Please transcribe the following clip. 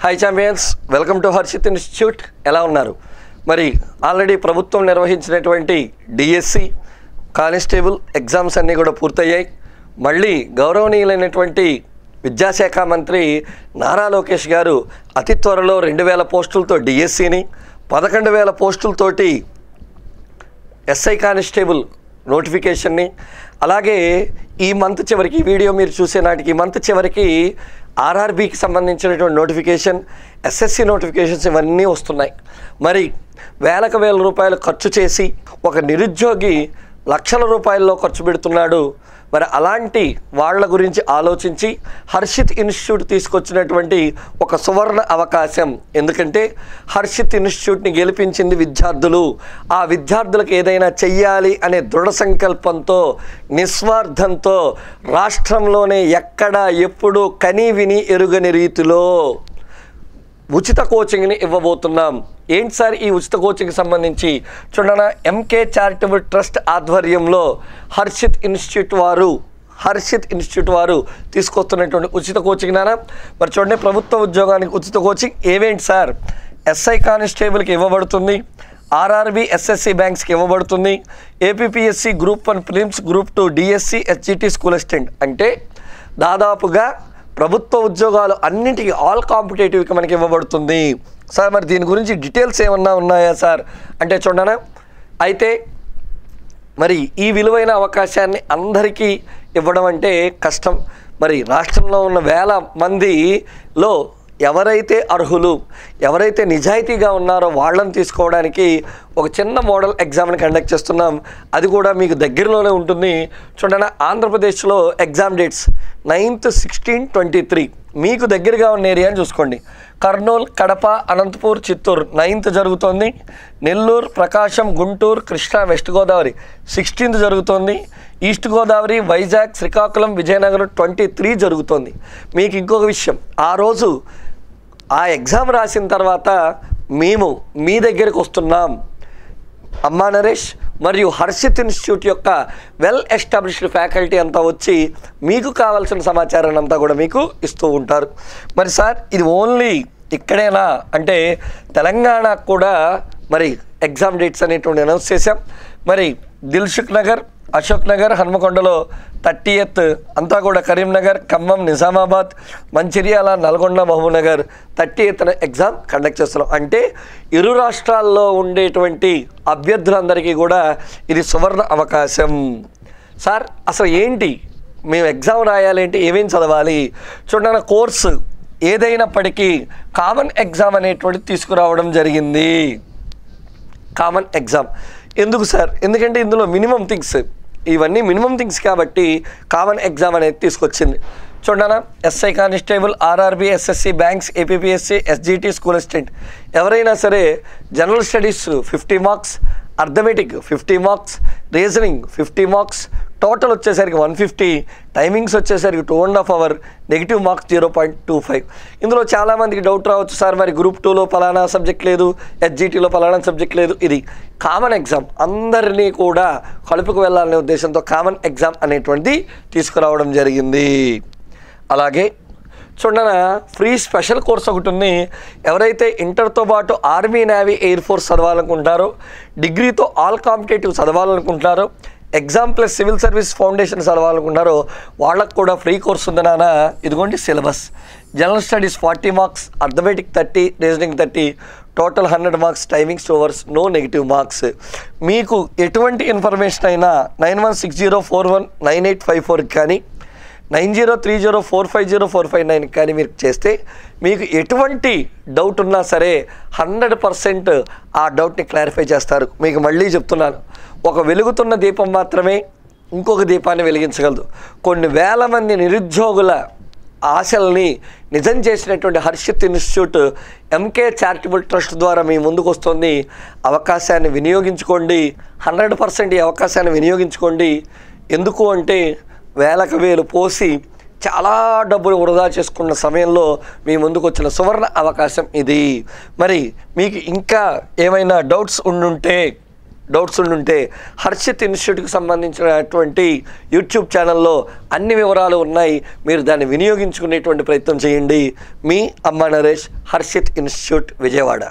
Hi champions, welcome to Harshit institute. ఎలా ఉన్నారు? మరి ఆల్రెడీ ప్రభుత్వం నిర్వహించినటువంటి డిఎస్సి కానిస్టేబుల్ ఎగ్జామ్స్ అన్నీ కూడా పూర్తయ్యాయి. మళ్ళీ గౌరవనీయులైనటువంటి విద్యాశాఖ మంత్రి నారా లోకేష్ గారు అతి త్వరలో 2000 పోస్టులతో డిఎస్సిని, 11,000 పోస్టులతోటి ఎస్ఐ కానిస్టేబుల్ నోటిఫికేషన్ని, అలాగే ఈ మంత్ చివరికి, ఈ వీడియో మీరు చూసే నాటికి ఈ మంత్ చివరికి ఆర్ఆర్బీకి సంబంధించినటువంటి నోటిఫికేషన్, ఎస్ఎస్సి నోటిఫికేషన్స్ ఇవన్నీ వస్తున్నాయి. మరి వేల రూపాయలు ఖర్చు చేసి ఒక నిరుద్యోగి లక్షల రూపాయల్లో ఖర్చు పెడుతున్నాడు. మరి అలాంటి వాళ్ళ గురించి ఆలోచించి హర్షిత్ ఇన్స్టిట్యూట్ తీసుకొచ్చినటువంటి ఒక సువర్ణ అవకాశం. ఎందుకంటే హర్షిత్ ఇన్స్టిట్యూట్ని గెలిపించింది విద్యార్థులు. ఆ విద్యార్థులకు ఏదైనా చెయ్యాలి అనే దృఢ సంకల్పంతో, నిస్వార్థంతో రాష్ట్రంలోనే ఎక్కడా ఎప్పుడు కని విని ఎరుగని రీతిలో ఉచిత కోచింగ్ని ఇవ్వబోతున్నాం. ఏంటి సార్ ఈ ఉచిత కోచింగ్కి సంబంధించి? చూడనా, ఎంకే చారిటబుల్ ట్రస్ట్ ఆధ్వర్యంలో హర్షిత్ ఇన్స్టిట్యూట్ వారు తీసుకొస్తున్నటువంటి ఉచిత కోచింగ్ నానా. మరి చూడండి, ప్రభుత్వ ఉద్యోగానికి ఉచిత కోచింగ్ ఏవేంటి సార్? ఎస్ఐ కానిస్టేబుల్కి ఇవ్వబడుతుంది, ఆర్ఆర్బీ ఎస్ఎస్సి బ్యాంక్స్కి ఇవ్వబడుతుంది, APPSC group 1 prelims, group 2 DSC SGT school assistant. అంటే దాదాపుగా ప్రభుత్వ ఉద్యోగాలు అన్నింటికి ఆల్ కాంపిటేటివ్కి మనకి ఇవ్వబడుతుంది. సార్ మరి దీని గురించి డీటెయిల్స్ ఏమన్నా ఉన్నాయా సార్ అంటే చూడనా, అయితే మరి ఈ విలువైన అవకాశాన్ని అందరికీ ఇవ్వడం అంటే కష్టం. మరి రాష్ట్రంలో ఉన్న వేల మందిలో ఎవరైతే అర్హులు, ఎవరైతే నిజాయితీగా ఉన్నారో వాళ్ళని తీసుకోవడానికి ఒక చిన్న మోడల్ ఎగ్జామ్ని కండక్ట్ చేస్తున్నాం. అది కూడా మీకు దగ్గరలోనే ఉంటుంది. చూడండి, ఆంధ్రప్రదేశ్లో ఎగ్జామ్ డేట్స్ 9th, 16, 23 మీకు దగ్గరగా ఉన్న ఏరియాని చూసుకోండి. కర్నూలు, కడప, అనంతపూర్, చిత్తూరు 9th జరుగుతోంది. నెల్లూరు, ప్రకాశం, గుంటూరు, కృష్ణా, వెస్ట్ గోదావరి 16th జరుగుతోంది. ఈస్ట్ గోదావరి, వైజాగ్, శ్రీకాకుళం, విజయనగరం 23 జరుగుతోంది. మీకు ఇంకొక విషయం, ఆ రోజు ఆ ఎగ్జామ్ రాసిన తర్వాత మేము మీ దగ్గరికి వస్తున్నాం. అమ్మా నరేష్ మరియు హర్షిత్ ఇన్స్టిట్యూట్ యొక్క వెల్ ఎస్టాబ్లిష్డ్ ఫ్యాకల్టీ అంతా వచ్చి మీకు కావాల్సిన సమాచారాన్ని అంతా కూడా మీకు ఇస్తూ ఉంటారు. మరి సార్ ఇది ఓన్లీ ఇక్కడేనా అంటే తెలంగాణకు కూడా మరి ఎగ్జామ్ డేట్స్ అనేటువంటి అనౌన్స్ చేశాం. మరి దిల్సుఖ్ నగర్, అశోక్ నగర్, హన్మకొండలో 30th అంతా కూడా, Karimnagar, Khammam, Nizamabad, Mancherial, Nalgonda, Mahabubnagar 30th exam conduct చేస్తున్నాం. అంటే ఇరు రాష్ట్రాల్లో ఉండేటువంటి అభ్యర్థులందరికీ కూడా ఇది సువర్ణ అవకాశం. సార్ అసలు ఏంటి, మేము ఎగ్జామ్ రాయాలంటే ఏమేమి చదవాలి? చూడండి, కోర్సు ఏదైనప్పటికీ కామన్ ఎగ్జామ్ అనేటువంటిది తీసుకురావడం జరిగింది. కామన్ ఎగ్జామ్ ఎందుకు సార్? ఎందుకంటే ఇందులో మినిమం థింగ్స్, ఇవన్నీ మినిమం థింగ్స్ కాబట్టి కామన్ ఎగ్జామ్ అనేది తీసుకొచ్చింది. చూడనా, SI constable, RRB, SSC banks, APPSC, SGT school assistant ఎవరైనా సరే general studies 50 marks, arithmetic 50 marks, reasoning 50 marks, total వచ్చేసరికి 150, టైమింగ్స్ వచ్చేసరికి 2.5 hours, నెగిటివ్ మార్క్స్ 0.25. ఇందులో చాలామందికి డౌట్ రావచ్చు, సార్ మరి గ్రూప్ 2లో పలానా సబ్జెక్ట్ లేదు, ఎస్జిటిలో పలానా సబ్జెక్ట్ లేదు. ఇది కామన్ ఎగ్జామ్, అందరినీ కూడా కలుపుకు వెళ్ళాలనే ఉద్దేశంతో కామన్ ఎగ్జామ్ అనేటువంటిది తీసుకురావడం జరిగింది. అలాగే చూడనా, ఫ్రీ స్పెషల్ కోర్స్ ఒకటి ఉంది. ఎవరైతే ఇంటర్తో పాటు ఆర్మీ, నేవీ, ఎయిర్ ఫోర్స్ చదవాలనుకుంటారో, డిగ్రీతో ఆల్ కాంపిటేటివ్ చదవాలనుకుంటారో, exam plus civil service foundation చదవాలనుకుంటారో వాళ్ళకు కూడా ఫ్రీ కోర్స్ ఉంది నాన్న. ఇదిగోండి syllabus. General studies 40 marks, arithmetic 30, reasoning 30, total 100 marks, timings 2 hours, no negative marks. మీకు ఎటువంటి ఇన్ఫర్మేషన్ అయినా 9160419854 కానీ 9030450459 కానీ మీరు చేస్తే మీకు ఎటువంటి డౌట్ ఉన్నా సరే 100% ఆ డౌట్ని క్లారిఫై చేస్తారు. మీకు మళ్ళీ చెప్తున్నాను, ఒక వెలుగుతున్న దీపం మాత్రమే ఇంకొక దీపాన్ని వెలిగించగలదు. కొన్ని వేల మంది నిరుద్యోగుల ఆశల్ని నిజం చేసినటువంటి Harshit institute MK charitable trust ద్వారా మీ ముందుకు వస్తుంది. అవకాశాన్ని వినియోగించుకోండి, 100% ఈ అవకాశాన్ని వినియోగించుకోండి. ఎందుకు అంటే వేలు పోసి చాలా డబ్బులు వృధా చేసుకున్న సమయంలో మీ ముందుకు వచ్చిన సువర్ణ అవకాశం ఇది. మరి మీకు ఇంకా ఏమైనా డౌట్స్ ఉండుంటే డౌట్స్ ఉండుంటే హర్షిత్ ఇన్స్టిట్యూట్కి సంబంధించినటువంటి యూట్యూబ్ ఛానల్లో అన్ని వివరాలు ఉన్నాయి. మీరు దాన్ని వినియోగించుకునేటువంటి ప్రయత్నం చేయండి. మీ అమ్మ నరేష్, హర్షిత్ ఇన్స్టిట్యూట్, విజయవాడ.